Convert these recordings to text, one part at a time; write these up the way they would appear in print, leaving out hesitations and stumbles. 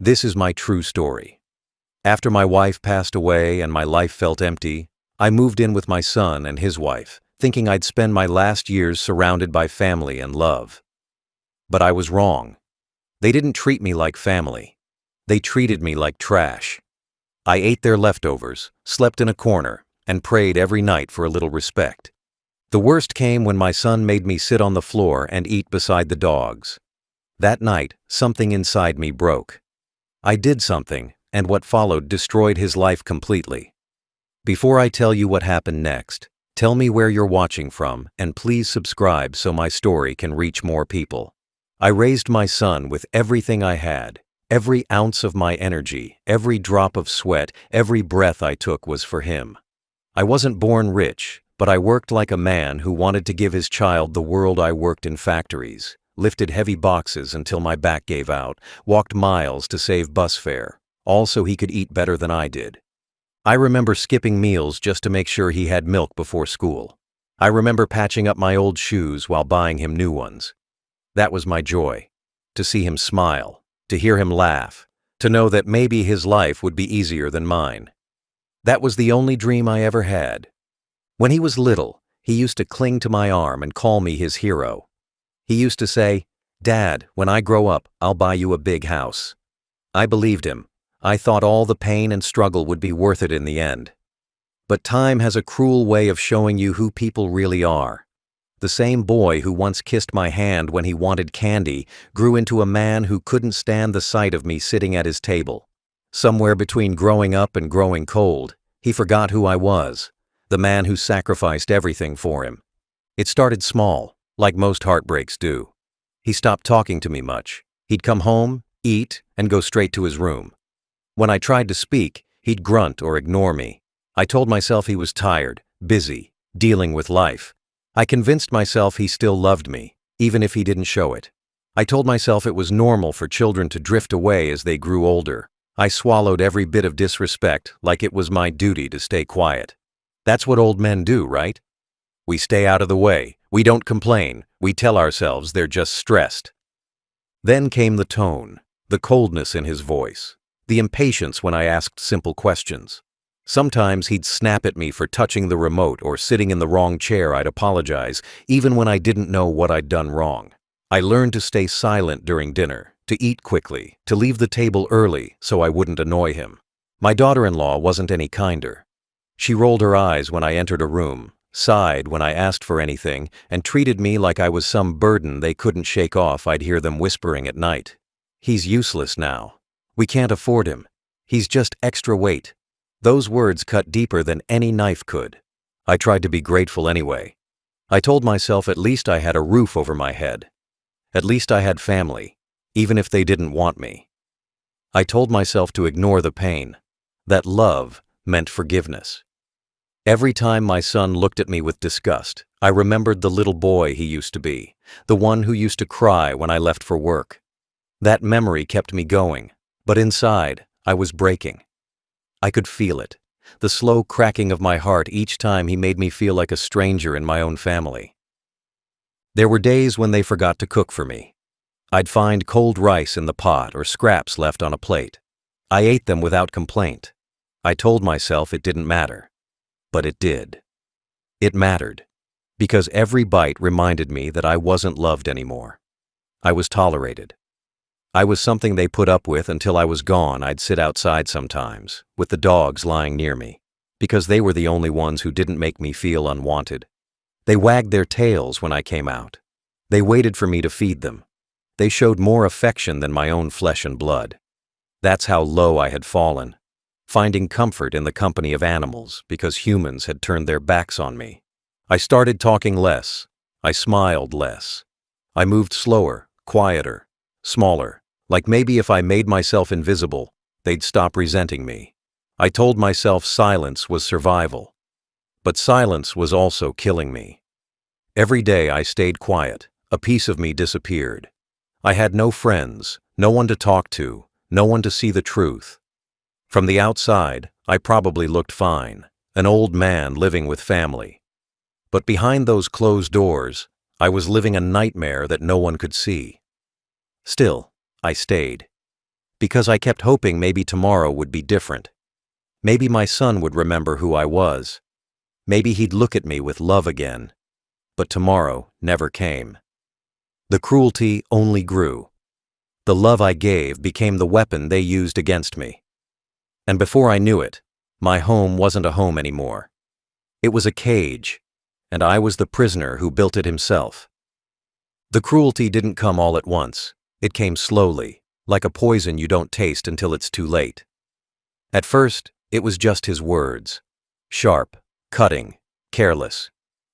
This is my true story. After my wife passed away and my life felt empty, I moved in with my son and his wife, thinking I'd spend my last years surrounded by family and love. But I was wrong. They didn't treat me like family. They treated me like trash. I ate their leftovers, slept in a corner, and prayed every night for a little respect. The worst came when my son made me sit on the floor and eat beside the dogs. That night, something inside me broke. I did something, and what followed destroyed his life completely. Before I tell you what happened next, tell me where you're watching from, and please subscribe so my story can reach more people. I raised my son with everything I had. Every ounce of my energy, every drop of sweat, every breath I took was for him. I wasn't born rich, but I worked like a man who wanted to give his child the world. I worked in factories, lifted heavy boxes until my back gave out, walked miles to save bus fare, all so he could eat better than I did. I remember skipping meals just to make sure he had milk before school. I remember patching up my old shoes while buying him new ones. That was my joy, to see him smile, to hear him laugh, to know that maybe his life would be easier than mine. That was the only dream I ever had. When he was little, he used to cling to my arm and call me his hero. He used to say, "Dad, when I grow up, I'll buy you a big house." I believed him. I thought all the pain and struggle would be worth it in the end. But time has a cruel way of showing you who people really are. The same boy who once kissed my hand when he wanted candy grew into a man who couldn't stand the sight of me sitting at his table. Somewhere between growing up and growing cold, he forgot who I was, the man who sacrificed everything for him. It started small, like most heartbreaks do. He stopped talking to me much. He'd come home, eat, and go straight to his room. When I tried to speak, he'd grunt or ignore me. I told myself he was tired, busy, dealing with life. I convinced myself he still loved me, even if he didn't show it. I told myself it was normal for children to drift away as they grew older. I swallowed every bit of disrespect like it was my duty to stay quiet. That's what old men do, right? We stay out of the way. We don't complain. We tell ourselves they're just stressed. Then came the tone, the coldness in his voice, the impatience when I asked simple questions. Sometimes he'd snap at me for touching the remote or sitting in the wrong chair. I'd apologize, even when I didn't know what I'd done wrong. I learned to stay silent during dinner, to eat quickly, to leave the table early so I wouldn't annoy him. My daughter-in-law wasn't any kinder. She rolled her eyes when I entered a room, sighed when I asked for anything, and treated me like I was some burden they couldn't shake off. I'd hear them whispering at night. "He's useless now. We can't afford him. He's just extra weight." Those words cut deeper than any knife could. I tried to be grateful anyway. I told myself at least I had a roof over my head. At least I had family, even if they didn't want me. I told myself to ignore the pain, that love meant forgiveness. Every time my son looked at me with disgust, I remembered the little boy he used to be, the one who used to cry when I left for work. That memory kept me going, but inside, I was breaking. I could feel it, the slow cracking of my heart each time he made me feel like a stranger in my own family. There were days when they forgot to cook for me. I'd find cold rice in the pot or scraps left on a plate. I ate them without complaint. I told myself it didn't matter. But it did. It mattered, because every bite reminded me that I wasn't loved anymore. I was tolerated. I was something they put up with until I was gone. I'd sit outside sometimes, with the dogs lying near me, because they were the only ones who didn't make me feel unwanted. They wagged their tails when I came out. They waited for me to feed them. They showed more affection than my own flesh and blood. That's how low I had fallen, finding comfort in the company of animals because humans had turned their backs on me. I started talking less. I smiled less. I moved slower, quieter, smaller. Like maybe if I made myself invisible, they'd stop resenting me. I told myself silence was survival. But silence was also killing me. Every day I stayed quiet, a piece of me disappeared. I had no friends, no one to talk to, no one to see the truth. From the outside, I probably looked fine, an old man living with family. But behind those closed doors, I was living a nightmare that no one could see. Still, I stayed. because I kept hoping maybe tomorrow would be different. Maybe my son would remember who I was. Maybe he'd look at me with love again. But tomorrow never came. The cruelty only grew. The love I gave became the weapon they used against me. And before I knew it, my home wasn't a home anymore. It was a cage, and I was the prisoner who built it himself. The cruelty didn't come all at once. It came slowly, like a poison you don't taste until it's too late. At first, it was just his words. Sharp, cutting, careless.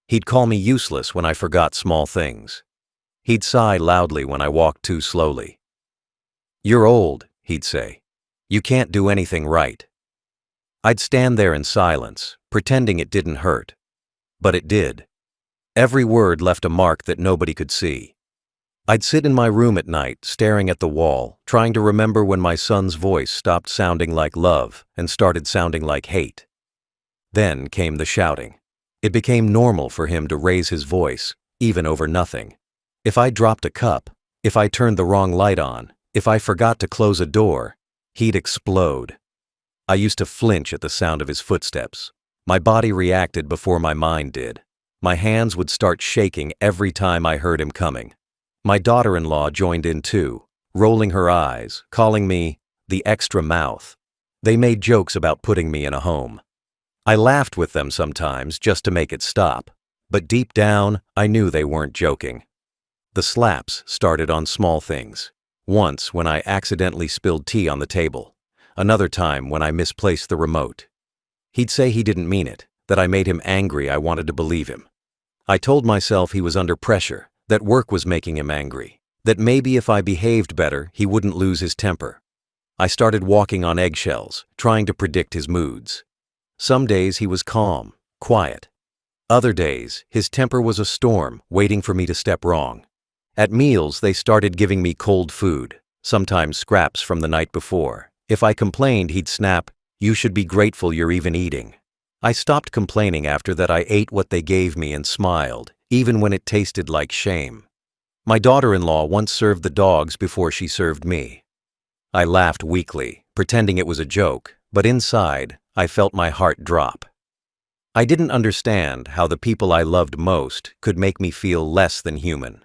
He'd call me useless when I forgot small things. He'd sigh loudly when I walked too slowly. "You're old," he'd say. "You can't do anything right." I'd stand there in silence, pretending it didn't hurt. But it did. Every word left a mark that nobody could see. I'd sit in my room at night, staring at the wall, trying to remember when my son's voice stopped sounding like love and started sounding like hate. Then came the shouting. It became normal for him to raise his voice, even over nothing. If I dropped a cup, if I turned the wrong light on, if I forgot to close a door, he'd explode. I used to flinch at the sound of his footsteps. My body reacted before my mind did. My hands would start shaking every time I heard him coming. My daughter-in-law joined in too, rolling her eyes, calling me the extra mouth. They made jokes about putting me in a home. I laughed with them sometimes just to make it stop, but deep down, I knew they weren't joking. The slaps started on small things. Once when I accidentally spilled tea on the table. Another time when I misplaced the remote. He'd say he didn't mean it, that I made him angry. I wanted to believe him. I told myself he was under pressure, that work was making him angry, that maybe if I behaved better, he wouldn't lose his temper. I started walking on eggshells, trying to predict his moods. Some days he was calm, quiet. Other days, his temper was a storm, waiting for me to step wrong. At meals, they started giving me cold food, sometimes scraps from the night before. If I complained, he'd snap, "You should be grateful you're even eating." I stopped complaining after that. I ate what they gave me and smiled, even when it tasted like shame. My daughter-in-law once served the dogs before she served me. I laughed weakly, pretending it was a joke, but inside, I felt my heart drop. I didn't understand how the people I loved most could make me feel less than human.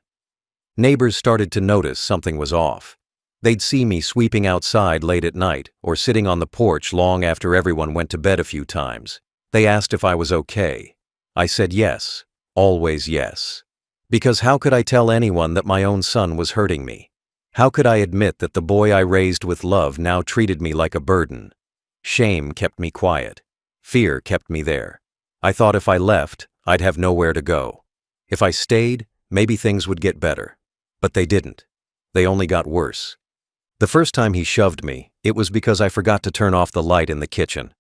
Neighbors started to notice something was off. They'd see me sweeping outside late at night or sitting on the porch long after everyone went to bed a few times. They asked if I was okay. I said yes, always yes. Because how could I tell anyone that my own son was hurting me? How could I admit that the boy I raised with love now treated me like a burden? Shame kept me quiet. Fear kept me there. I thought if I left, I'd have nowhere to go. If I stayed, maybe things would get better. But they didn't. They only got worse. The first time he shoved me, it was because I forgot to turn off the light in the kitchen.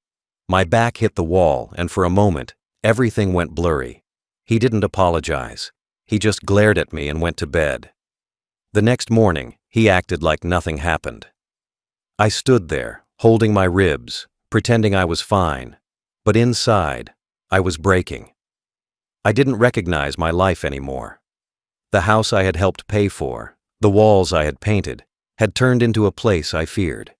My back hit the wall, and for a moment, everything went blurry. He didn't apologize. He just glared at me and went to bed. The next morning, he acted like nothing happened. I stood there, holding my ribs, pretending I was fine. But inside, I was breaking. I didn't recognize my life anymore. The house I had helped pay for, the walls I had painted, had turned into a place I feared.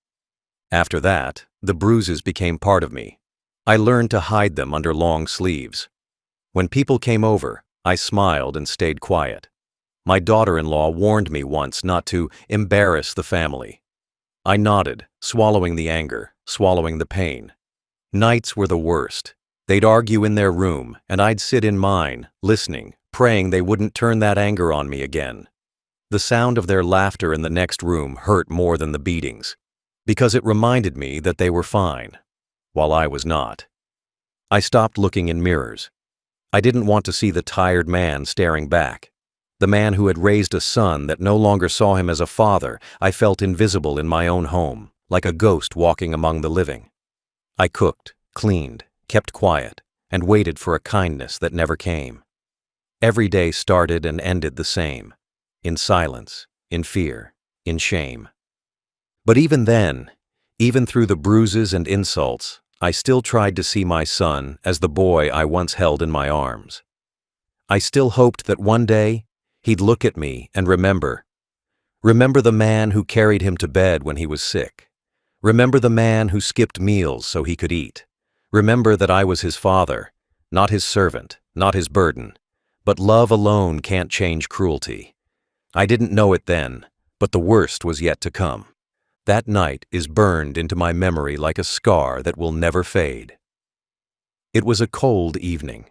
After that, the bruises became part of me. I learned to hide them under long sleeves. When people came over, I smiled and stayed quiet. My daughter-in-law warned me once not to embarrass the family. I nodded, swallowing the anger, swallowing the pain. Nights were the worst. They'd argue in their room, and I'd sit in mine, listening, praying they wouldn't turn that anger on me again. The sound of their laughter in the next room hurt more than the beatings, because it reminded me that they were fine, while I was not. I stopped looking in mirrors. I didn't want to see the tired man staring back. The man who had raised a son that no longer saw him as a father. I felt invisible in my own home, like a ghost walking among the living. I cooked, cleaned, kept quiet, and waited for a kindness that never came. Every day started and ended the same, in silence, in fear, in shame. But even then, even through the bruises and insults, I still tried to see my son as the boy I once held in my arms. I still hoped that one day, he'd look at me and remember Remember the man who carried him to bed when he was sick. Remember the man who skipped meals so he could eat. Remember that I was his father, not his servant, not his burden. But love alone can't change cruelty. I didn't know it then, but the worst was yet to come. That night is burned into my memory like a scar that will never fade. It was a cold evening.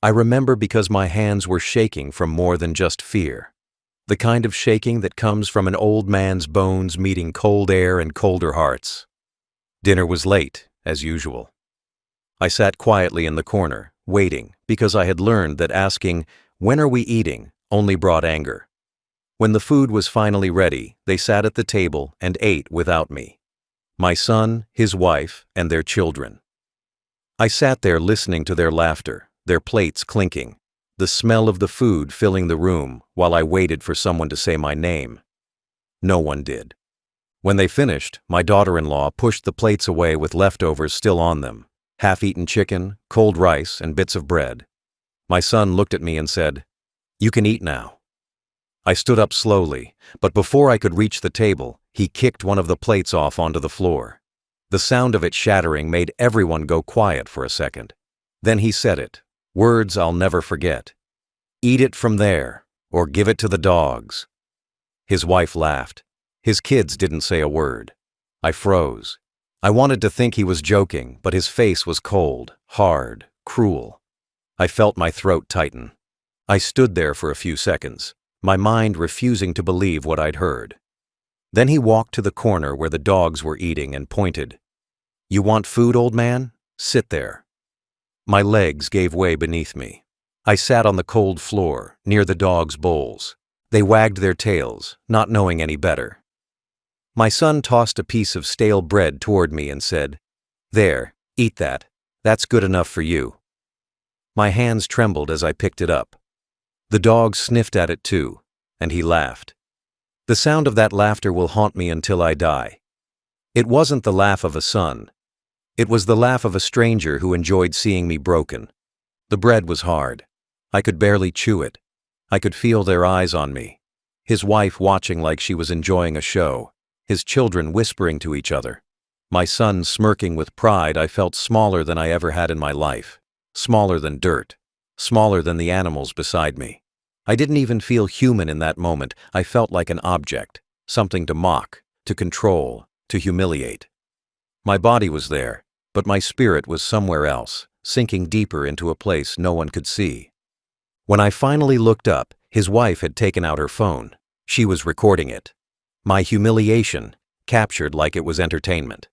I remember because my hands were shaking from more than just fear. The kind of shaking that comes from an old man's bones meeting cold air and colder hearts. Dinner was late, as usual. I sat quietly in the corner, waiting, because I had learned that asking, "When are we eating?" only brought anger. When the food was finally ready, they sat at the table and ate without me. My son, his wife, and their children. I sat there listening to their laughter, their plates clinking, the smell of the food filling the room while I waited for someone to say my name. No one did. When they finished, my daughter-in-law pushed the plates away with leftovers still on them, half-eaten chicken, cold rice, and bits of bread. My son looked at me and said, "You can eat now." I stood up slowly, but before I could reach the table, he kicked one of the plates off onto the floor. The sound of it shattering made everyone go quiet for a second. Then he said it, words I'll never forget. "Eat it from there, or give it to the dogs." His wife laughed. His kids didn't say a word. I froze. I wanted to think he was joking, but his face was cold, hard, cruel. I felt my throat tighten. I stood there for a few seconds, my mind refusing to believe what I'd heard. Then he walked to the corner where the dogs were eating and pointed. "You want food, old man? Sit there." My legs gave way beneath me. I sat on the cold floor, near the dogs' bowls. They wagged their tails, not knowing any better. My son tossed a piece of stale bread toward me and said, "There, eat that. That's good enough for you." My hands trembled as I picked it up. The dogs sniffed at it too, and he laughed. The sound of that laughter will haunt me until I die. It wasn't the laugh of a son. It was the laugh of a stranger who enjoyed seeing me broken. The bread was hard. I could barely chew it. I could feel their eyes on me. His wife watching like she was enjoying a show. His children whispering to each other. My son smirking with pride. I felt smaller than I ever had in my life. Smaller than dirt. Smaller than the animals beside me. I didn't even feel human in that moment. I felt like an object, something to mock, to control, to humiliate. My body was there, but my spirit was somewhere else, sinking deeper into a place no one could see. When I finally looked up, his wife had taken out her phone. She was recording it. My humiliation, captured like it was entertainment.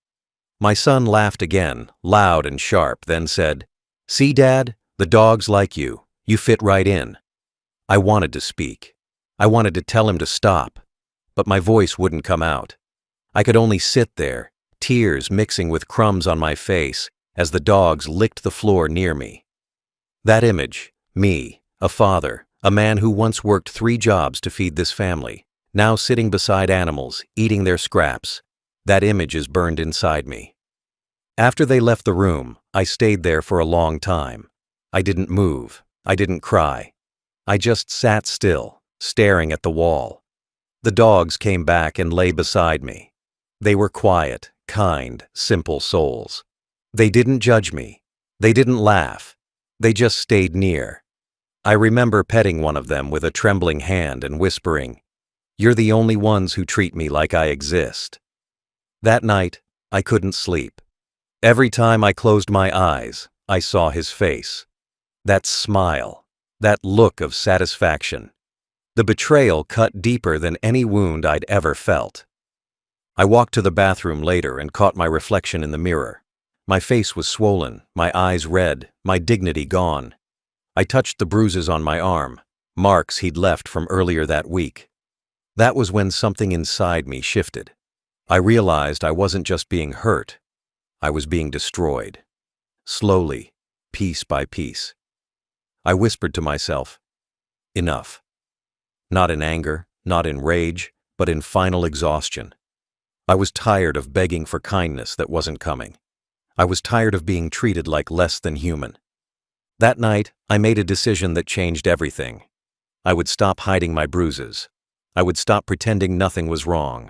My son laughed again, loud and sharp, then said, "See, Dad, the dogs like you. You fit right in." I wanted to speak. I wanted to tell him to stop, but my voice wouldn't come out. I could only sit there, tears mixing with crumbs on my face as the dogs licked the floor near me. That image, me, a father, a man who once worked 3 jobs to feed this family, now sitting beside animals, eating their scraps, that image is burned inside me. After they left the room, I stayed there for a long time. I didn't move. I didn't cry. I just sat still, staring at the wall. The dogs came back and lay beside me. They were quiet, kind, simple souls. They didn't judge me. They didn't laugh. They just stayed near. I remember petting one of them with a trembling hand and whispering, "You're the only ones who treat me like I exist." That night, I couldn't sleep. Every time I closed my eyes, I saw his face. That smile, that look of satisfaction. The betrayal cut deeper than any wound I'd ever felt. I walked to the bathroom later and caught my reflection in the mirror. My face was swollen, my eyes red, my dignity gone. I touched the bruises on my arm, marks he'd left from earlier that week. That was when something inside me shifted. I realized I wasn't just being hurt. I was being destroyed. Slowly, piece by piece. I whispered to myself, "Enough." Not in anger, not in rage, but in final exhaustion. I was tired of begging for kindness that wasn't coming. I was tired of being treated like less than human. That night, I made a decision that changed everything. I would stop hiding my bruises. I would stop pretending nothing was wrong.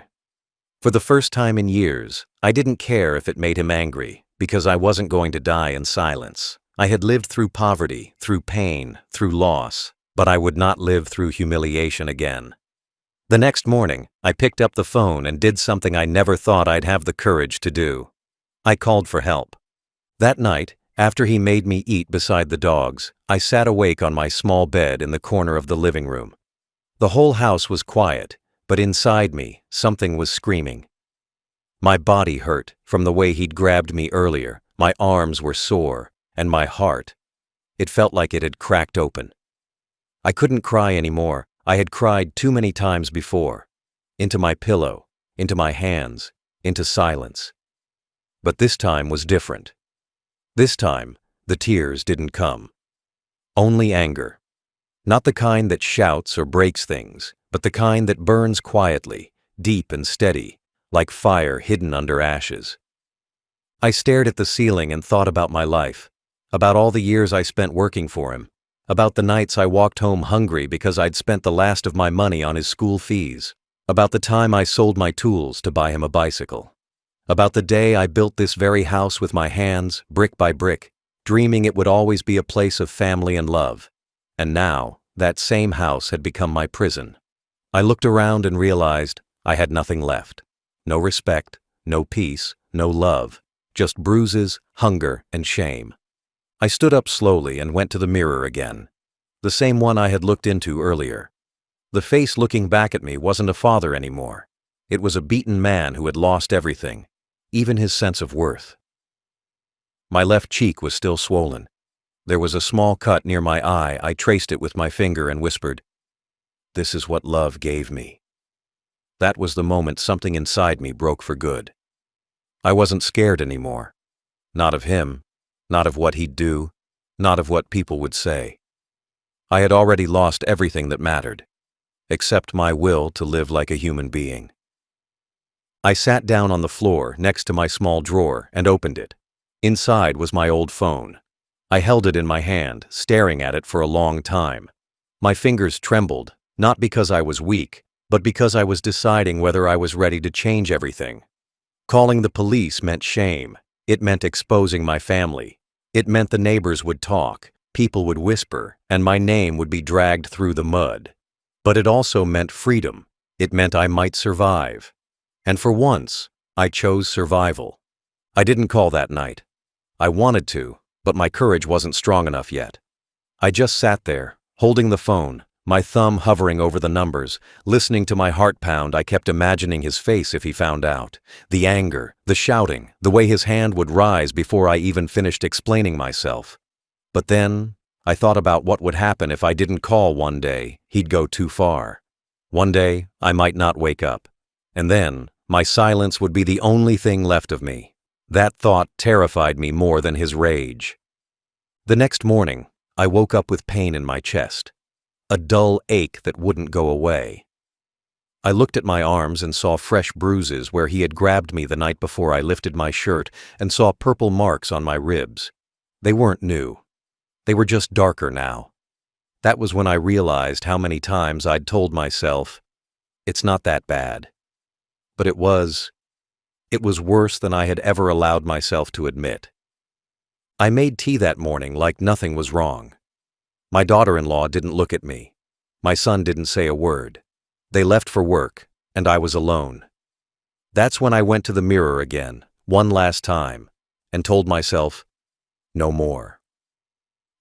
For the first time in years, I didn't care if it made him angry, because I wasn't going to die in silence. I had lived through poverty, through pain, through loss, but I would not live through humiliation again. The next morning, I picked up the phone and did something I never thought I'd have the courage to do. I called for help. That night, after he made me eat beside the dogs, I sat awake on my small bed in the corner of the living room. The whole house was quiet, but inside me, something was screaming. My body hurt from the way he'd grabbed me earlier, my arms were sore, and my heart, it felt like it had cracked open. I couldn't cry anymore. I had cried too many times before. Into my pillow, into my hands, into silence. But this time was different. This time, the tears didn't come. Only anger. Not the kind that shouts or breaks things, but the kind that burns quietly, deep and steady, like fire hidden under ashes. I stared at the ceiling and thought about my life, about all the years I spent working for him, about the nights I walked home hungry because I'd spent the last of my money on his school fees, about the time I sold my tools to buy him a bicycle, about the day I built this very house with my hands, brick by brick, dreaming it would always be a place of family and love. And now, that same house had become my prison. I looked around and realized I had nothing left. No respect, no peace, no love, just bruises, hunger, and shame. I stood up slowly and went to the mirror again, the same one I had looked into earlier. The face looking back at me wasn't a father anymore. It was a beaten man who had lost everything, even his sense of worth. My left cheek was still swollen. There was a small cut near my eye. I traced it with my finger and whispered, "This is what love gave me." That was the moment something inside me broke for good. I wasn't scared anymore. Not of him, not of what he'd do, not of what people would say. I had already lost everything that mattered, except my will to live like a human being. I sat down on the floor next to my small drawer and opened it. Inside was my old phone. I held it in my hand, staring at it for a long time. My fingers trembled, not because I was weak, but because I was deciding whether I was ready to change everything. Calling the police meant shame. It meant exposing my family. It meant the neighbors would talk, people would whisper, and my name would be dragged through the mud. But it also meant freedom. It meant I might survive. And for once, I chose survival. I didn't call that night. I wanted to, but my courage wasn't strong enough yet. I just sat there, holding the phone, my thumb hovering over the numbers, listening to my heart pound. I kept imagining his face if he found out. The anger, the shouting, the way his hand would rise before I even finished explaining myself. But then, I thought about what would happen if I didn't call one day. He'd go too far. One day, I might not wake up. And then, my silence would be the only thing left of me. That thought terrified me more than his rage. The next morning, I woke up with pain in my chest. A dull ache that wouldn't go away. I looked at my arms and saw fresh bruises where he had grabbed me the night before I lifted my shirt, and saw purple marks on my ribs. They weren't new. They were just darker now. That was when I realized how many times I'd told myself, "It's not that bad." But it was worse than I had ever allowed myself to admit. I made tea that morning like nothing was wrong. My daughter-in-law didn't look at me. My son didn't say a word. They left for work, and I was alone. That's when I went to the mirror again, one last time, and told myself, no more.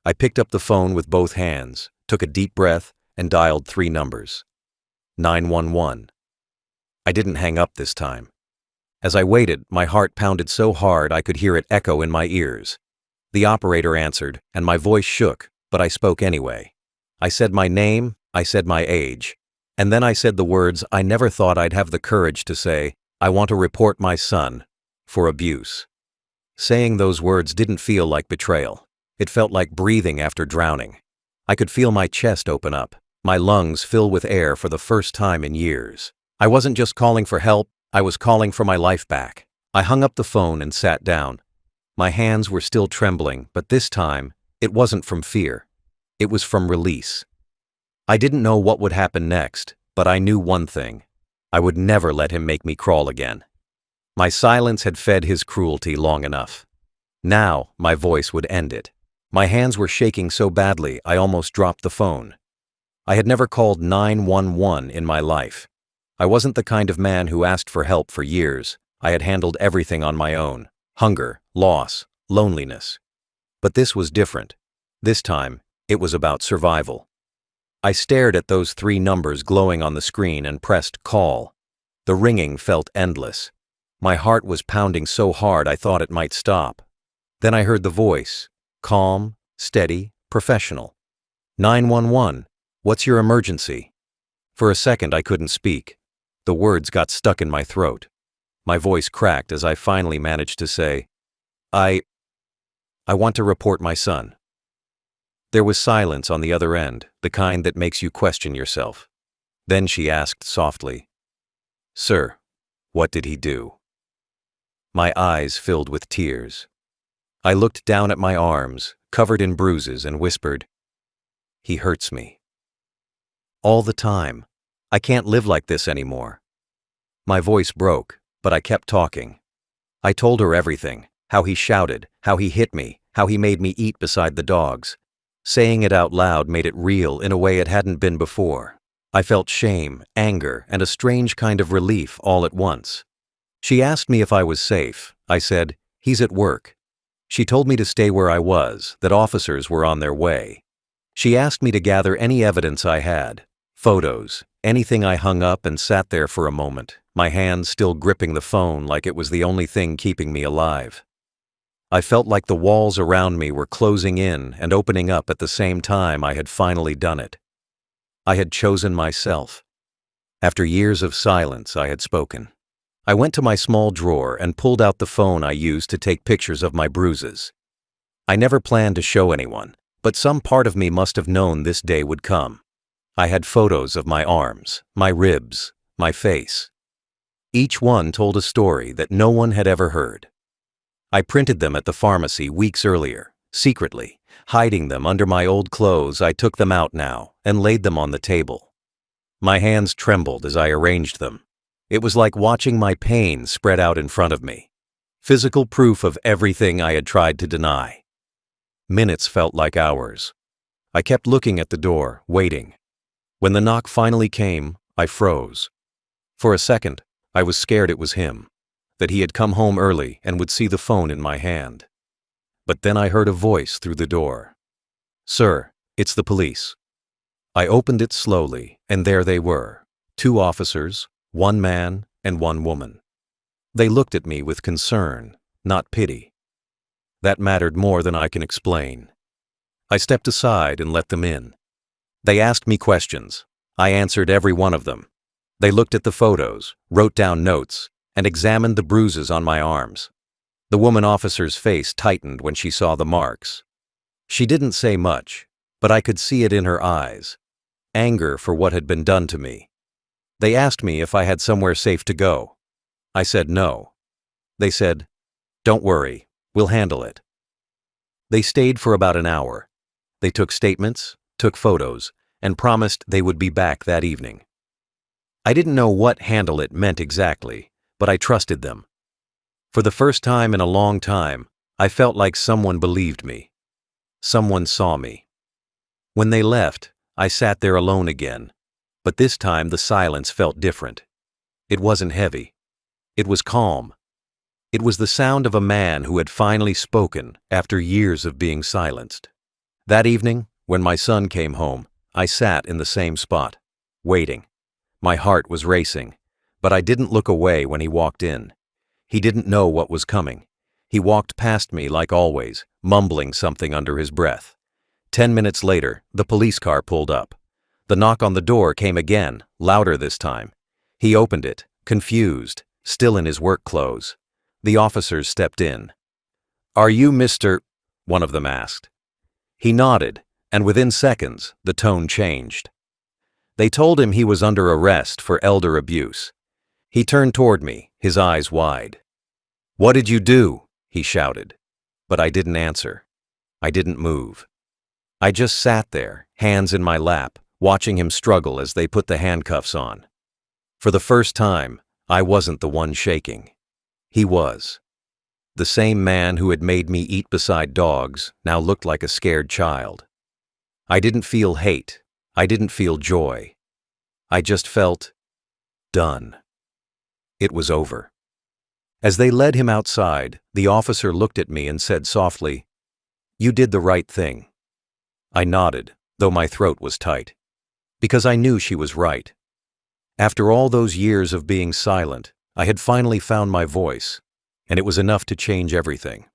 I picked up the phone with both hands, took a deep breath, and dialed 3 numbers. 911. I didn't hang up this time. As I waited, my heart pounded so hard I could hear it echo in my ears. The operator answered, and my voice shook, but I spoke anyway. I said my name, I said my age, and then I said the words I never thought I'd have the courage to say, "I want to report my son for abuse." Saying those words didn't feel like betrayal. It felt like breathing after drowning. I could feel my chest open up, my lungs fill with air for the first time in years. I wasn't just calling for help, I was calling for my life back. I hung up the phone and sat down. My hands were still trembling, but this time, it wasn't from fear. It was from release. I didn't know what would happen next, But I knew one thing. I would never let him make me crawl again. My silence had fed his cruelty long enough. Now, my voice would end it. My hands were shaking so badly I almost dropped the phone. I had never called 911 in my life. I wasn't the kind of man who asked for help for years. I had handled everything on my own: hunger, loss, loneliness. But this was different. This time, it was about survival. I stared at those 3 numbers glowing on the screen and pressed call. The ringing felt endless. My heart was pounding so hard I thought it might stop. Then I heard the voice, calm, steady, professional. 911, what's your emergency? For a second I couldn't speak. The words got stuck in my throat. My voice cracked as I finally managed to say, I want to report my son. There was silence on the other end, the kind that makes you question yourself. Then she asked softly, Sir, what did he do? My eyes filled with tears. I looked down at my arms, covered in bruises, and whispered, He hurts me. All the time. I can't live like this anymore. My voice broke, but I kept talking. I told her everything, how he shouted, how he hit me, how he made me eat beside the dogs. Saying it out loud made it real in a way it hadn't been before. I felt shame, anger, and a strange kind of relief all at once. She asked me if I was safe. I said, He's at work. She told me to stay where I was, that officers were on their way. She asked me to gather any evidence I had, photos, anything. I hung up and sat there for a moment, my hands still gripping the phone like it was the only thing keeping me alive. I felt like the walls around me were closing in and opening up at the same time. I had finally done it. I had chosen myself. After years of silence, I had spoken. I went to my small drawer and pulled out the phone I used to take pictures of my bruises. I never planned to show anyone, but some part of me must have known this day would come. I had photos of my arms, my ribs, my face. Each one told a story that no one had ever heard. I printed them at the pharmacy weeks earlier, secretly, hiding them under my old clothes. I took them out now and laid them on the table. My hands trembled as I arranged them. It was like watching my pain spread out in front of me. Physical proof of everything I had tried to deny. Minutes felt like hours. I kept looking at the door, waiting. When the knock finally came, I froze. For a second, I was scared it was him, that he had come home early and would see the phone in my hand. But then I heard a voice through the door. Sir, it's the police. I opened it slowly, and there they were, 2 officers, 1 man and 1 woman. They looked at me with concern, not pity. That mattered more than I can explain. I stepped aside and let them in. They asked me questions. I answered every one of them. They looked at the photos, wrote down notes, and examined the bruises on my arms. The woman officer's face tightened when she saw the marks. She didn't say much, but I could see it in her eyes. Anger for what had been done to me. They asked me if I had somewhere safe to go. I said no. They said, Don't worry, we'll handle it. They stayed for about an hour. They took statements, took photos, and promised they would be back that evening. I didn't know what handle it meant exactly, but I trusted them. For the first time in a long time, I felt like someone believed me. Someone saw me. When they left, I sat there alone again, but this time the silence felt different. It wasn't heavy. It was calm. It was the sound of a man who had finally spoken after years of being silenced. That evening, when my son came home, I sat in the same spot, waiting. My heart was racing, but I didn't look away when he walked in. He didn't know what was coming. He walked past me like always, mumbling something under his breath. 10 minutes later, the police car pulled up. The knock on the door came again, louder this time. He opened it, confused, still in his work clothes. The officers stepped in. "Are you Mr.?" one of them asked. He nodded, and within seconds, the tone changed. They told him he was under arrest for elder abuse. He turned toward me, his eyes wide. "What did you do?" he shouted. But I didn't answer. I didn't move. I just sat there, hands in my lap, watching him struggle as they put the handcuffs on. For the first time, I wasn't the one shaking. He was. The same man who had made me eat beside dogs now looked like a scared child. I didn't feel hate. I didn't feel joy. I just felt done. It was over. As they led him outside, the officer looked at me and said softly, "You did the right thing." I nodded, though my throat was tight, because I knew she was right. After all those years of being silent, I had finally found my voice, and it was enough to change everything.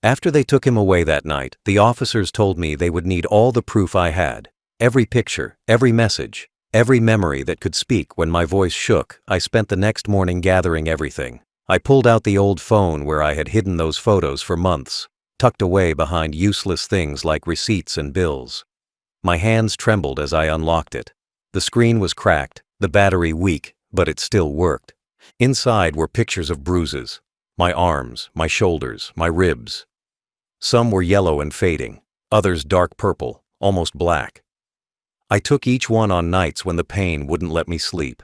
After they took him away that night, the officers told me they would need all the proof I had, every picture, every message, every memory that could speak. When my voice shook, I spent the next morning gathering everything. I pulled out the old phone where I had hidden those photos for months, tucked away behind useless things like receipts and bills. My hands trembled as I unlocked it. The screen was cracked, the battery weak, but it still worked. Inside were pictures of bruises. My arms, my shoulders, my ribs. Some were yellow and fading, others dark purple, almost black. I took each one on nights when the pain wouldn't let me sleep,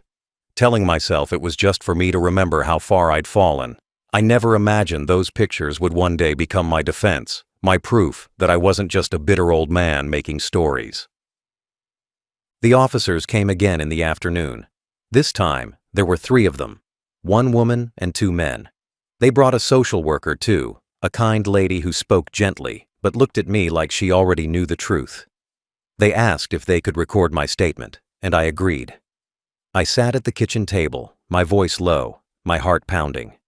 telling myself it was just for me to remember how far I'd fallen. I never imagined those pictures would one day become my defense, my proof that I wasn't just a bitter old man making stories. The officers came again in the afternoon. This time, there were 3 of them, 1 woman and 2 men. They brought a social worker too, a kind lady who spoke gently, but looked at me like she already knew the truth. They asked if they could record my statement, and I agreed. I sat at the kitchen table, my voice low, my heart pounding.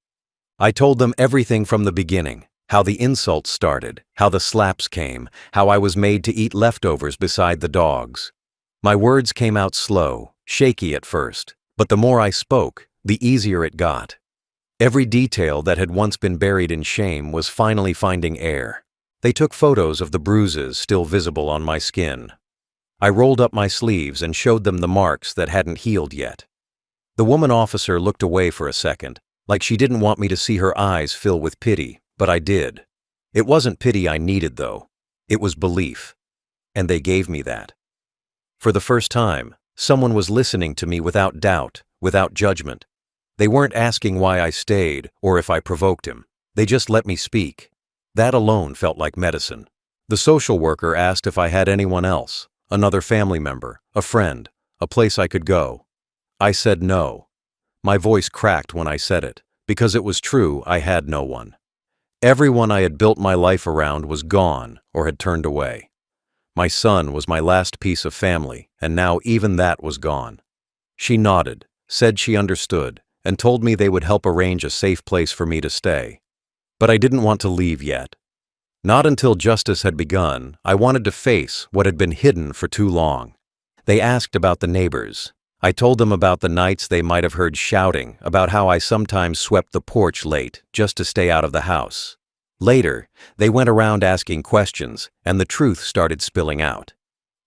I told them everything from the beginning, how the insults started, how the slaps came, how I was made to eat leftovers beside the dogs. My words came out slow, shaky at first, but the more I spoke, the easier it got. Every detail that had once been buried in shame was finally finding air. They took photos of the bruises still visible on my skin. I rolled up my sleeves and showed them the marks that hadn't healed yet. The woman officer looked away for a second, like she didn't want me to see her eyes fill with pity, but I did. It wasn't pity I needed, though. It was belief. And they gave me that. For the first time, someone was listening to me without doubt, without judgment. They weren't asking why I stayed or if I provoked him. They just let me speak. That alone felt like medicine. The social worker asked if I had anyone else, another family member, a friend, a place I could go. I said no. My voice cracked when I said it, because it was true. I had no one. Everyone I had built my life around was gone or had turned away. My son was my last piece of family, and now even that was gone. She nodded, said she understood, and told me they would help arrange a safe place for me to stay. But I didn't want to leave yet. Not until justice had begun. I wanted to face what had been hidden for too long. They asked about the neighbors. I told them about the nights they might have heard shouting, about how I sometimes swept the porch late just to stay out of the house. Later, they went around asking questions, and the truth started spilling out.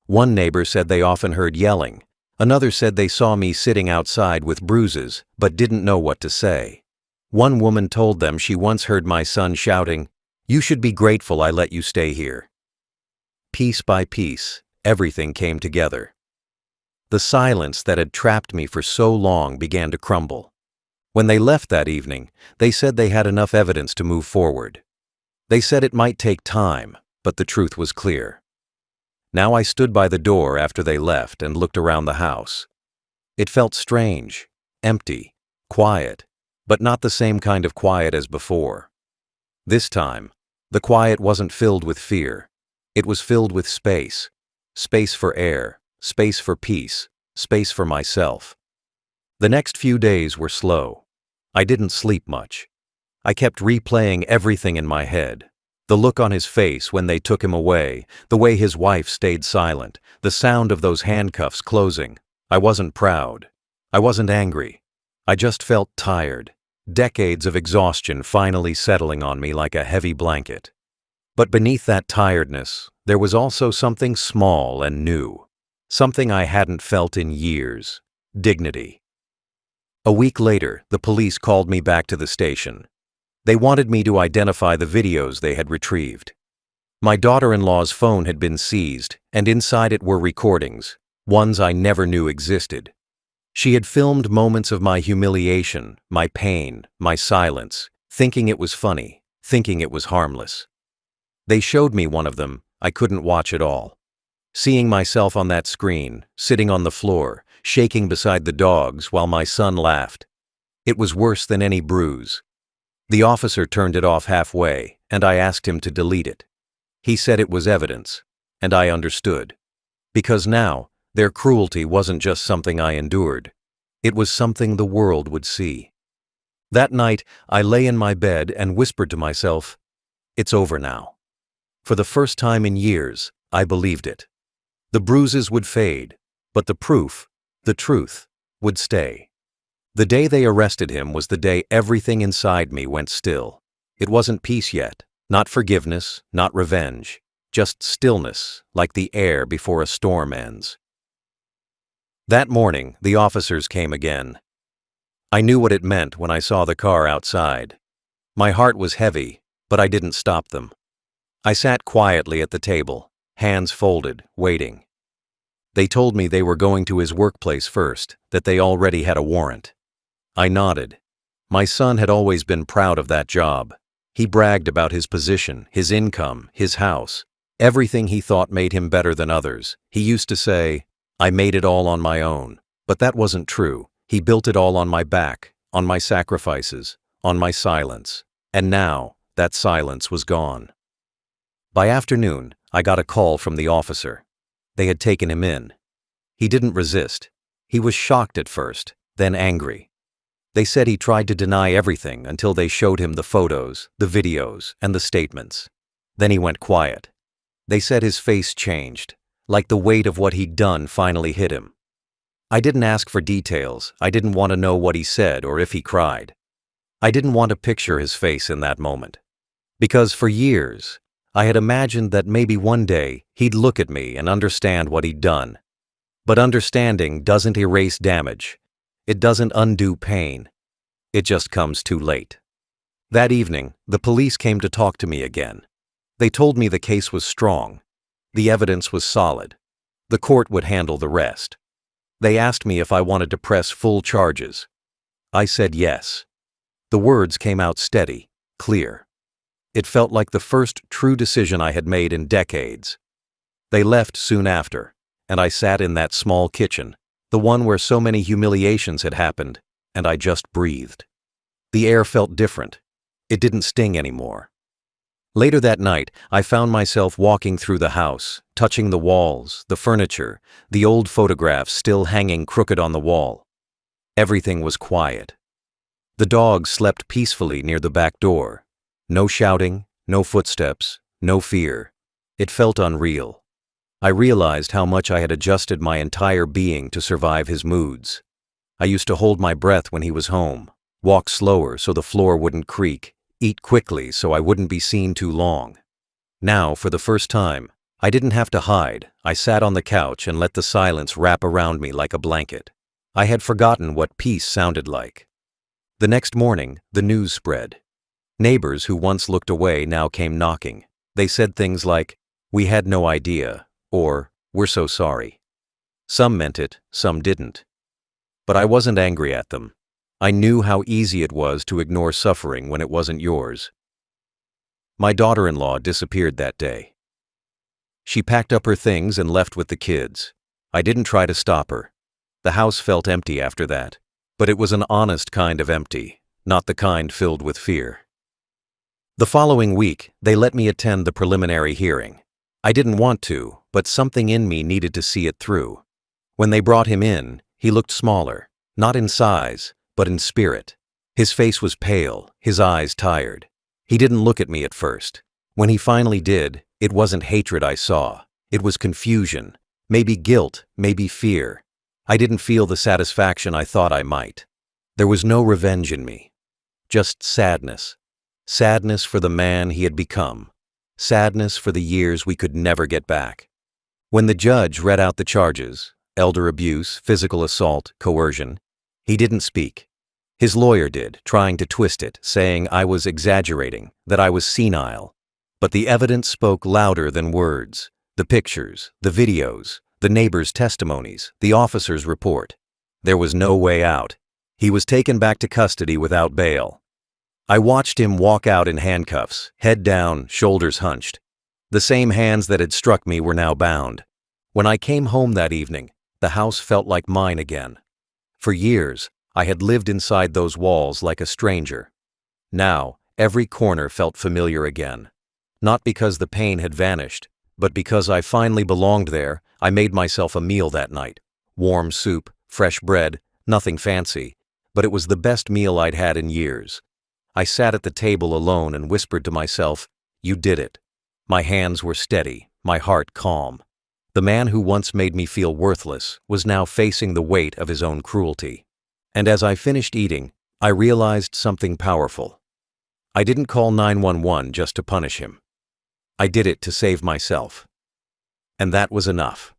One neighbor said they often heard yelling. Another said they saw me sitting outside with bruises, but didn't know what to say. One woman told them she once heard my son shouting, "You should be grateful I let you stay here." Piece by piece, everything came together. The silence that had trapped me for so long began to crumble. When they left that evening, they said they had enough evidence to move forward. They said it might take time, but the truth was clear. Now I stood by the door after they left and looked around the house. It felt strange, empty, quiet, but not the same kind of quiet as before. This time, the quiet wasn't filled with fear. It was filled with space. Space for air, space for peace, space for myself. The next few days were slow. I didn't sleep much. I kept replaying everything in my head. The look on his face when they took him away, the way his wife stayed silent, the sound of those handcuffs closing. I wasn't proud. I wasn't angry. I just felt tired. Decades of exhaustion finally settling on me like a heavy blanket. But beneath that tiredness, there was also something small and new. Something I hadn't felt in years. Dignity. A week later, the police called me back to the station. They wanted me to identify the videos they had retrieved. My daughter-in-law's phone had been seized, and inside it were recordings ones I never knew existed. She had filmed moments of my humiliation, my pain, my silence, thinking it was funny, thinking it was harmless. They showed me one of them. I couldn't watch it all. Seeing myself on that screen, sitting on the floor, shaking beside the dogs while my son laughed. It was worse than any bruise. The officer turned it off halfway, and I asked him to delete it. He said it was evidence, and I understood. Because now, their cruelty wasn't just something I endured. It was something the world would see. That night, I lay in my bed and whispered to myself, "It's over now." For the first time in years, I believed it. The bruises would fade, but the proof, the truth, would stay. The day they arrested him was the day everything inside me went still. It wasn't peace yet, not forgiveness, not revenge, just stillness, like the air before a storm ends. That morning, the officers came again. I knew what it meant when I saw the car outside. My heart was heavy, but I didn't stop them. I sat quietly at the table, hands folded, waiting. They told me they were going to his workplace first, that they already had a warrant. I nodded. My son had always been proud of that job. He bragged about his position, his income, his house, everything he thought made him better than others. He used to say, "I made it all on my own." But that wasn't true. He built it all on my back, on my sacrifices, on my silence. And now, that silence was gone. By afternoon, I got a call from the officer. They had taken him in. He didn't resist. He was shocked at first, then angry. They said he tried to deny everything until they showed him the photos, the videos, and the statements. Then he went quiet. They said his face changed, like the weight of what he'd done finally hit him. I didn't ask for details. I didn't want to know what he said or if he cried. I didn't want to picture his face in that moment. Because for years, I had imagined that maybe one day he'd look at me and understand what he'd done. But understanding doesn't erase damage. It doesn't undo pain. It just comes too late. That evening, the police came to talk to me again. They told me the case was strong. The evidence was solid. The court would handle the rest. They asked me if I wanted to press full charges. I said yes. The words came out steady, clear. It felt like the first true decision I had made in decades. They left soon after, and I sat in that small kitchen, the one where so many humiliations had happened, and I just breathed. The air felt different. It didn't sting anymore. Later that night, I found myself walking through the house, touching the walls, the furniture, the old photographs still hanging crooked on the wall. Everything was quiet. The dogs slept peacefully near the back door. No shouting, no footsteps, no fear. It felt unreal. I realized how much I had adjusted my entire being to survive his moods. I used to hold my breath when he was home, walk slower so the floor wouldn't creak, eat quickly so I wouldn't be seen too long. Now, for the first time, I didn't have to hide. I sat on the couch and let the silence wrap around me like a blanket. I had forgotten what peace sounded like. The next morning, the news spread. Neighbors who once looked away now came knocking. They said things like, "We had no idea," or "We're so sorry." Some meant it, some didn't. But I wasn't angry at them. I knew how easy it was to ignore suffering when it wasn't yours. My daughter-in-law disappeared that day. She packed up her things and left with the kids. I didn't try to stop her. The house felt empty after that, but it was an honest kind of empty, not the kind filled with fear. The following week, they let me attend the preliminary hearing. I didn't want to, but something in me needed to see it through. When they brought him in, he looked smaller, not in size, but in spirit. His face was pale, his eyes tired. He didn't look at me at first. When he finally did, it wasn't hatred I saw. It was confusion, maybe guilt, maybe fear. I didn't feel the satisfaction I thought I might. There was no revenge in me. Just sadness. Sadness for the man he had become. Sadness for the years we could never get back. When the judge read out the charges, elder abuse, physical assault, coercion, he didn't speak. His lawyer did, trying to twist it, saying I was exaggerating, that I was senile. But the evidence spoke louder than words. The pictures, the videos, The neighbors' testimonies, the officer's report. There was no way out. He was taken back to custody without bail. I watched him walk out in handcuffs, head down, shoulders hunched. The same hands that had struck me were now bound. When I came home that evening, the house felt like mine again. For years, I had lived inside those walls like a stranger. Now, every corner felt familiar again. Not because the pain had vanished, but because I finally belonged there. I made myself a meal that night. Warm soup, fresh bread, nothing fancy, but it was the best meal I'd had in years. I sat at the table alone and whispered to myself, "You did it." My hands were steady, my heart calm. The man who once made me feel worthless was now facing the weight of his own cruelty. And as I finished eating, I realized something powerful. I didn't call 911 just to punish him. I did it to save myself. And that was enough.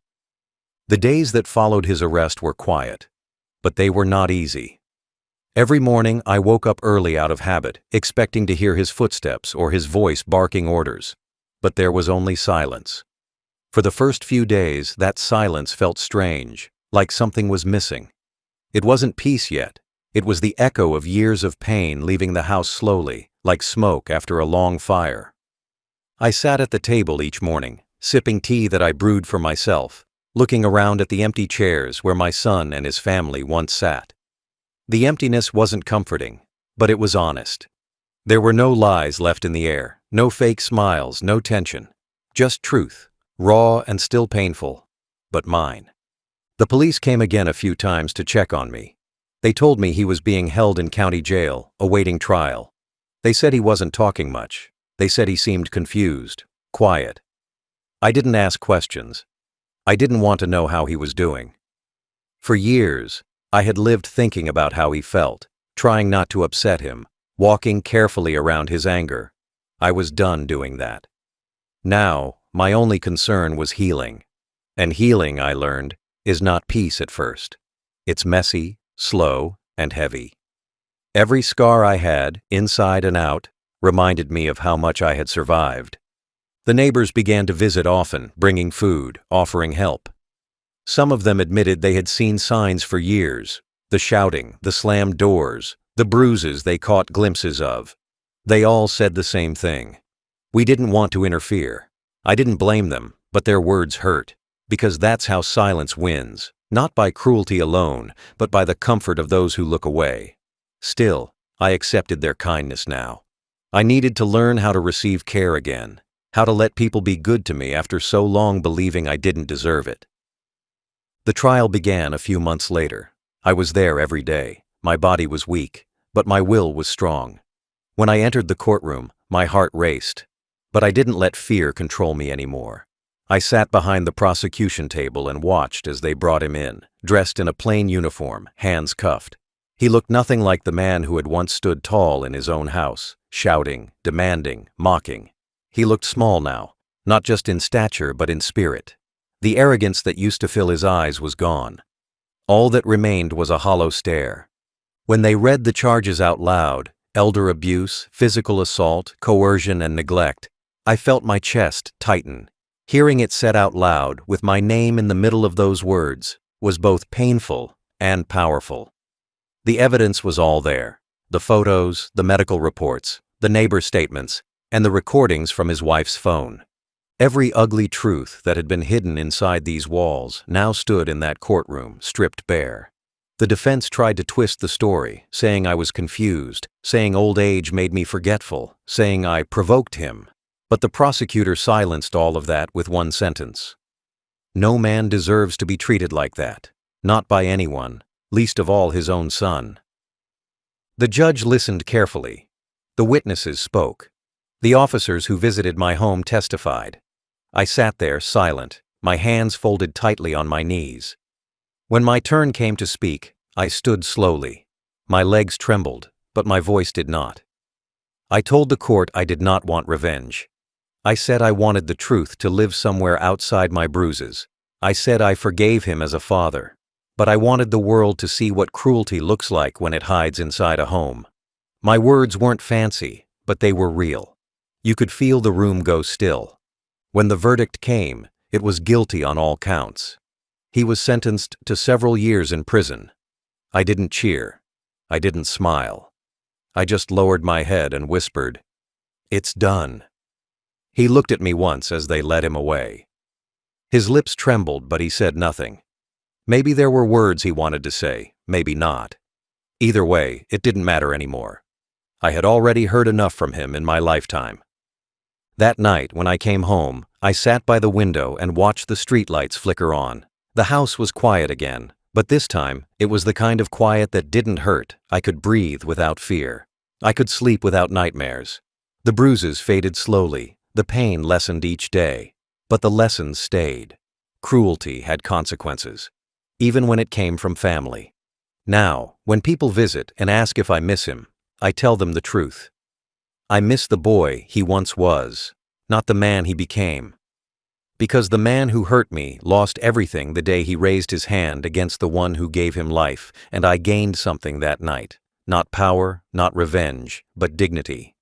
The days that followed his arrest were quiet, but they were not easy. Every morning I woke up early out of habit, expecting to hear his footsteps or his voice barking orders. But there was only silence. For the first few days, that silence felt strange, like something was missing. It wasn't peace yet. It was the echo of years of pain leaving the house slowly, like smoke after a long fire. I sat at the table each morning, sipping tea that I brewed for myself, looking around at the empty chairs where my son and his family once sat. The emptiness wasn't comforting, but it was honest. There were no lies left in the air, no fake smiles, no tension. Just truth, raw and still painful, but mine. The police came again a few times to check on me. They told me he was being held in county jail, awaiting trial. They said he wasn't talking much. They said he seemed confused, quiet. I didn't ask questions. I didn't want to know how he was doing. For years, I had lived thinking about how he felt, trying not to upset him, walking carefully around his anger. I was done doing that. Now, my only concern was healing. And healing, I learned, is not peace at first. It's messy, slow, and heavy. Every scar I had, inside and out, reminded me of how much I had survived. The neighbors began to visit often, bringing food, offering help. Some of them admitted they had seen signs for years, the shouting, the slammed doors, the bruises they caught glimpses of. They all said the same thing. We didn't want to interfere. I didn't blame them, but their words hurt, because that's how silence wins, not by cruelty alone, but by the comfort of those who look away. Still, I accepted their kindness now. I needed to learn how to receive care again, how to let people be good to me after so long believing I didn't deserve it. The trial began a few months later. I was there every day. My body was weak, but my will was strong. When I entered the courtroom, my heart raced, but I didn't let fear control me anymore. I sat behind the prosecution table and watched as they brought him in, dressed in a plain uniform, hands cuffed. He looked nothing like the man who had once stood tall in his own house, shouting, demanding, mocking. He looked small now, not just in stature but in spirit. The arrogance that used to fill his eyes was gone. All that remained was a hollow stare. When they read the charges out loud, elder abuse, physical assault, coercion, and neglect, I felt my chest tighten. Hearing it said out loud, with my name in the middle of those words, was both painful and powerful. The evidence was all there. The photos, the medical reports, the neighbor statements, and the recordings from his wife's phone. Every ugly truth that had been hidden inside these walls now stood in that courtroom, stripped bare. The defense tried to twist the story, saying I was confused, saying old age made me forgetful, saying I provoked him. But the prosecutor silenced all of that with one sentence. No man deserves to be treated like that, not by anyone, least of all his own son. The judge listened carefully. The witnesses spoke. The officers who visited my home testified. I sat there silent, my hands folded tightly on my knees. When my turn came to speak, I stood slowly. My legs trembled, but my voice did not. I told the court I did not want revenge. I said I wanted the truth to live somewhere outside my bruises. I said I forgave him as a father, but I wanted the world to see what cruelty looks like when it hides inside a home. My words weren't fancy, but they were real. You could feel the room go still. When the verdict came, it was guilty on all counts. He was sentenced to several years in prison. I didn't cheer. I didn't smile. I just lowered my head and whispered, "It's done." He looked at me once as they led him away. His lips trembled, but he said nothing. Maybe there were words he wanted to say, maybe not. Either way, it didn't matter anymore. I had already heard enough from him in my lifetime. That night, when I came home, I sat by the window and watched the streetlights flicker on. The house was quiet again, but this time, it was the kind of quiet that didn't hurt. I could breathe without fear. I could sleep without nightmares. The bruises faded slowly, the pain lessened each day, but the lessons stayed. Cruelty had consequences, even when it came from family. Now, when people visit and ask if I miss him, I tell them the truth. I miss the boy he once was, not the man he became. Because the man who hurt me lost everything the day he raised his hand against the one who gave him life, and I gained something that night. Not power, not revenge, but dignity.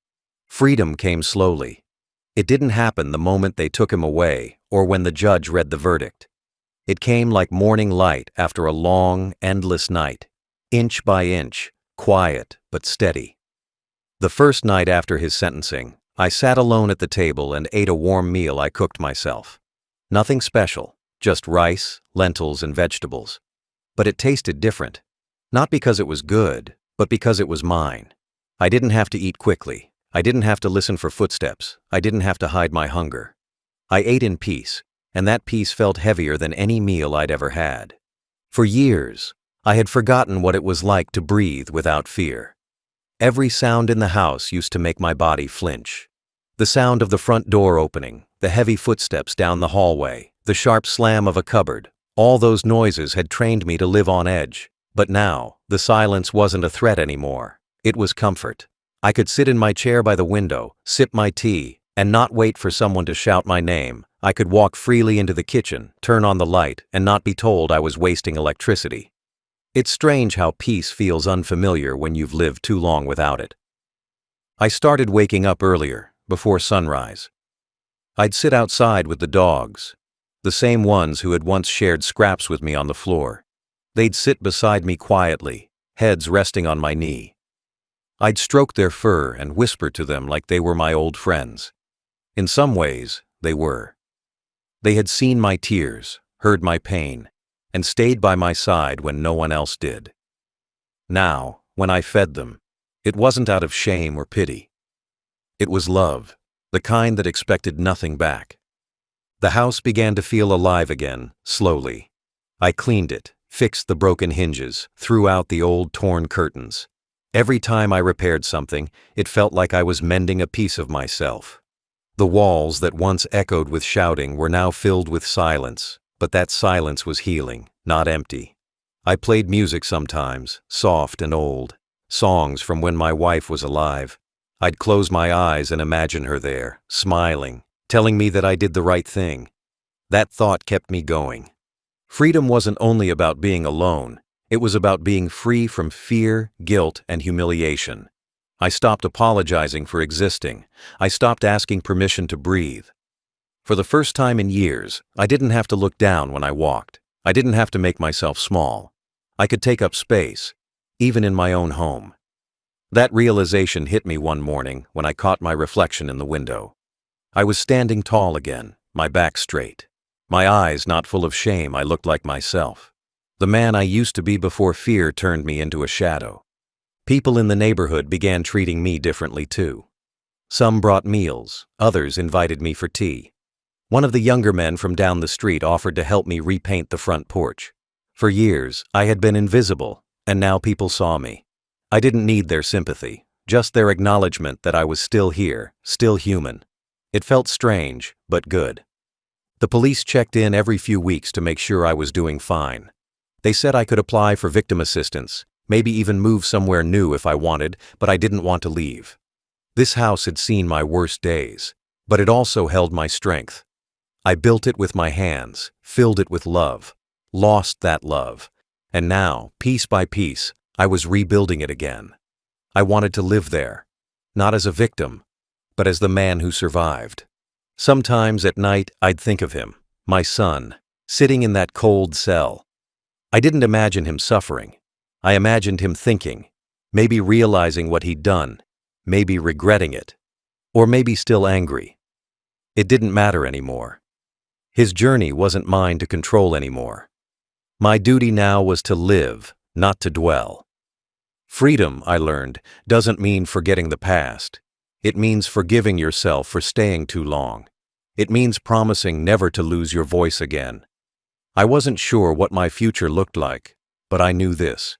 Freedom came slowly. It didn't happen the moment they took him away or when the judge read the verdict. It came like morning light after a long, endless night, inch by inch, quiet but steady. The first night after his sentencing, I sat alone at the table and ate a warm meal I cooked myself. Nothing special, just rice, lentils, and vegetables. But it tasted different. Not because it was good, but because it was mine. I didn't have to eat quickly. I didn't have to listen for footsteps. I didn't have to hide my hunger. I ate in peace, and that peace felt heavier than any meal I'd ever had. For years, I had forgotten what it was like to breathe without fear. Every sound in the house used to make my body flinch. The sound of the front door opening, the heavy footsteps down the hallway, the sharp slam of a cupboard, all those noises had trained me to live on edge. But now, the silence wasn't a threat anymore. It was comfort. I could sit in my chair by the window, sip my tea, and not wait for someone to shout my name. I could walk freely into the kitchen, turn on the light, and not be told I was wasting electricity. It's strange how peace feels unfamiliar when you've lived too long without it. I started waking up earlier, before sunrise. I'd sit outside with the dogs, the same ones who had once shared scraps with me on the floor. They'd sit beside me quietly, heads resting on my knee. I'd stroke their fur and whisper to them like they were my old friends. In some ways, they were. They had seen my tears, heard my pain, and stayed by my side when no one else did. Now, when I fed them, it wasn't out of shame or pity. It was love, the kind that expected nothing back. The house began to feel alive again, slowly. I cleaned it, fixed the broken hinges, threw out the old torn curtains. Every time I repaired something, it felt like I was mending a piece of myself. The walls that once echoed with shouting were now filled with silence, but that silence was healing, not empty. I played music sometimes, soft and old, songs from when my wife was alive. I'd close my eyes and imagine her there, smiling, telling me that I did the right thing. That thought kept me going. Freedom wasn't only about being alone, it was about being free from fear, guilt, and humiliation. I stopped apologizing for existing. I stopped asking permission to breathe. For the first time in years, I didn't have to look down when I walked. I didn't have to make myself small. I could take up space, even in my own home. That realization hit me one morning when I caught my reflection in the window. I was standing tall again, my back straight. My eyes not full of shame. I looked like myself. The man I used to be before fear turned me into a shadow. People in the neighborhood began treating me differently too. Some brought meals, others invited me for tea. One of the younger men from down the street offered to help me repaint the front porch. For years, I had been invisible, and now people saw me. I didn't need their sympathy, just their acknowledgement that I was still here, still human. It felt strange, but good. The police checked in every few weeks to make sure I was doing fine. They said I could apply for victim assistance, maybe even move somewhere new if I wanted, but I didn't want to leave. This house had seen my worst days, but it also held my strength. I built it with my hands, filled it with love, lost that love, and now, piece by piece, I was rebuilding it again. I wanted to live there, not as a victim, but as the man who survived. Sometimes at night I'd think of him, my son, sitting in that cold cell. I didn't imagine him suffering. I imagined him thinking, maybe realizing what he'd done, maybe regretting it, or maybe still angry. It didn't matter anymore. His journey wasn't mine to control anymore. My duty now was to live, not to dwell. Freedom, I learned, doesn't mean forgetting the past. It means forgiving yourself for staying too long. It means promising never to lose your voice again. I wasn't sure what my future looked like, but I knew this.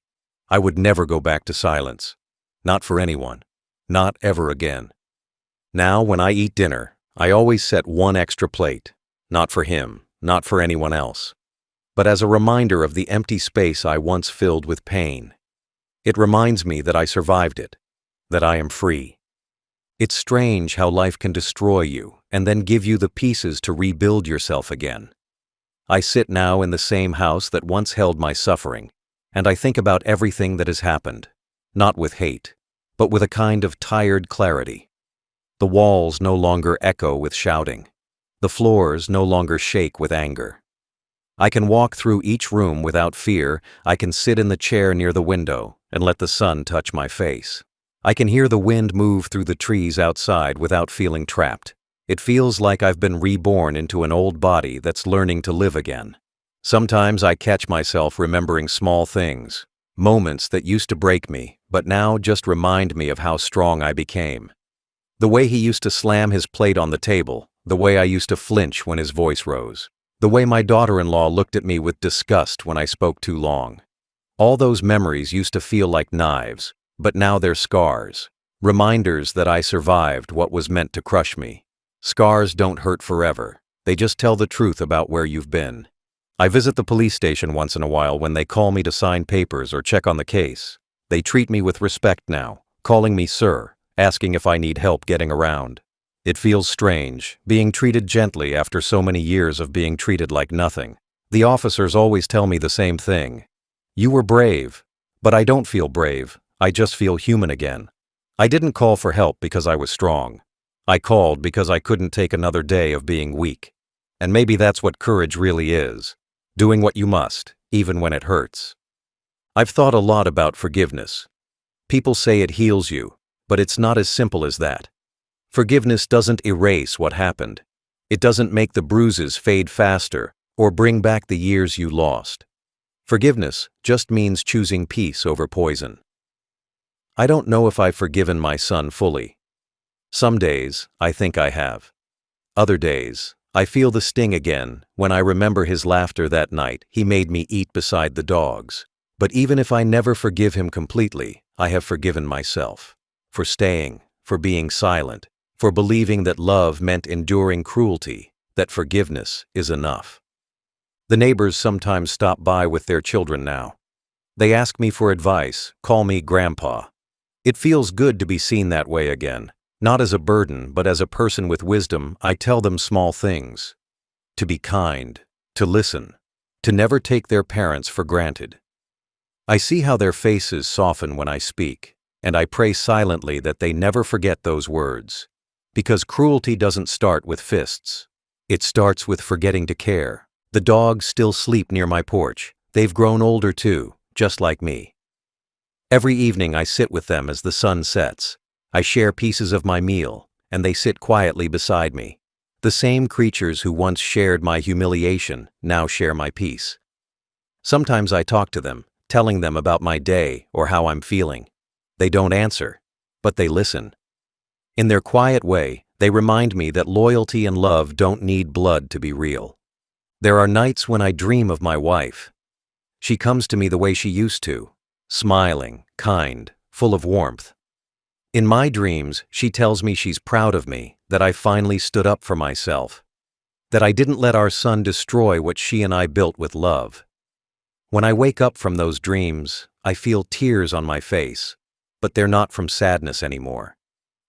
I would never go back to silence. Not for anyone. Not ever again. Now, when I eat dinner, I always set one extra plate. Not for him, not for anyone else, but as a reminder of the empty space I once filled with pain. It reminds me that I survived it, that I am free. It's strange how life can destroy you and then give you the pieces to rebuild yourself again. I sit now in the same house that once held my suffering, and I think about everything that has happened, not with hate, but with a kind of tired clarity. The walls no longer echo with shouting. The floors no longer shake with anger. I can walk through each room without fear. I can sit in the chair near the window and let the sun touch my face. I can hear the wind move through the trees outside without feeling trapped. It feels like I've been reborn into an old body that's learning to live again. Sometimes I catch myself remembering small things, moments that used to break me, but now just remind me of how strong I became. The way he used to slam his plate on the table, the way I used to flinch when his voice rose, the way my daughter-in-law looked at me with disgust when I spoke too long. All those memories used to feel like knives, but now they're scars, reminders that I survived what was meant to crush me. Scars don't hurt forever, they just tell the truth about where you've been. I visit the police station once in a while when they call me to sign papers or check on the case. They treat me with respect now, calling me sir, asking if I need help getting around. It feels strange, being treated gently after so many years of being treated like nothing. The officers always tell me the same thing. You were brave, but I don't feel brave, I just feel human again. I didn't call for help because I was strong. I called because I couldn't take another day of being weak. And maybe that's what courage really is. Doing what you must, even when it hurts. I've thought a lot about forgiveness. People say it heals you, but it's not as simple as that. Forgiveness doesn't erase what happened. It doesn't make the bruises fade faster or bring back the years you lost. Forgiveness just means choosing peace over poison. I don't know if I've forgiven my son fully. Some days, I think I have. Other days, I feel the sting again when I remember his laughter that night he made me eat beside the dogs. But even if I never forgive him completely, I have forgiven myself. For staying, for being silent, for believing that love meant enduring cruelty, that forgiveness is enough. The neighbors sometimes stop by with their children now. They ask me for advice, call me grandpa. It feels good to be seen that way again. Not as a burden, but as a person with wisdom. I tell them small things. To be kind, to listen, to never take their parents for granted. I see how their faces soften when I speak, and I pray silently that they never forget those words. Because cruelty doesn't start with fists. It starts with forgetting to care. The dogs still sleep near my porch. They've grown older too, just like me. Every evening I sit with them as the sun sets. I share pieces of my meal, and they sit quietly beside me. The same creatures who once shared my humiliation now share my peace. Sometimes I talk to them, telling them about my day or how I'm feeling. They don't answer, but they listen. In their quiet way, they remind me that loyalty and love don't need blood to be real. There are nights when I dream of my wife. She comes to me the way she used to, smiling, kind, full of warmth. In my dreams, she tells me she's proud of me, that I finally stood up for myself, that I didn't let our son destroy what she and I built with love. When I wake up from those dreams, I feel tears on my face, but they're not from sadness anymore.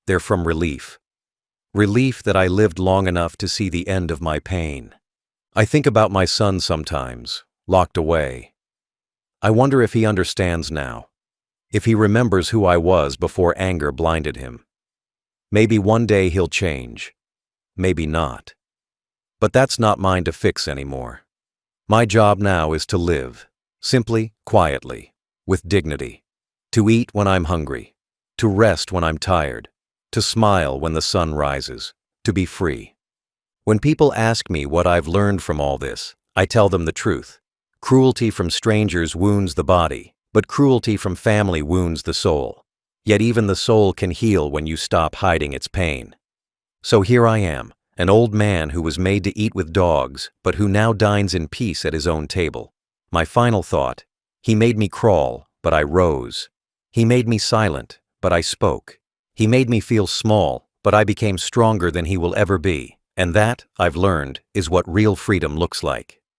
They're from relief. Relief that I lived long enough to see the end of my pain. I think about my son sometimes, locked away. I wonder if he understands now, if he remembers who I was before anger blinded him. Maybe one day he'll change, maybe not. But that's not mine to fix anymore. My job now is to live, simply, quietly, with dignity. To eat when I'm hungry, to rest when I'm tired, to smile when the sun rises, to be free. When people ask me what I've learned from all this, I tell them the truth. Cruelty from strangers wounds the body, but cruelty from family wounds the soul. Yet even the soul can heal when you stop hiding its pain. So here I am, an old man who was made to eat with dogs, but who now dines in peace at his own table. My final thought: he made me crawl, but I rose. He made me silent, but I spoke. He made me feel small, but I became stronger than he will ever be. And that, I've learned, is what real freedom looks like.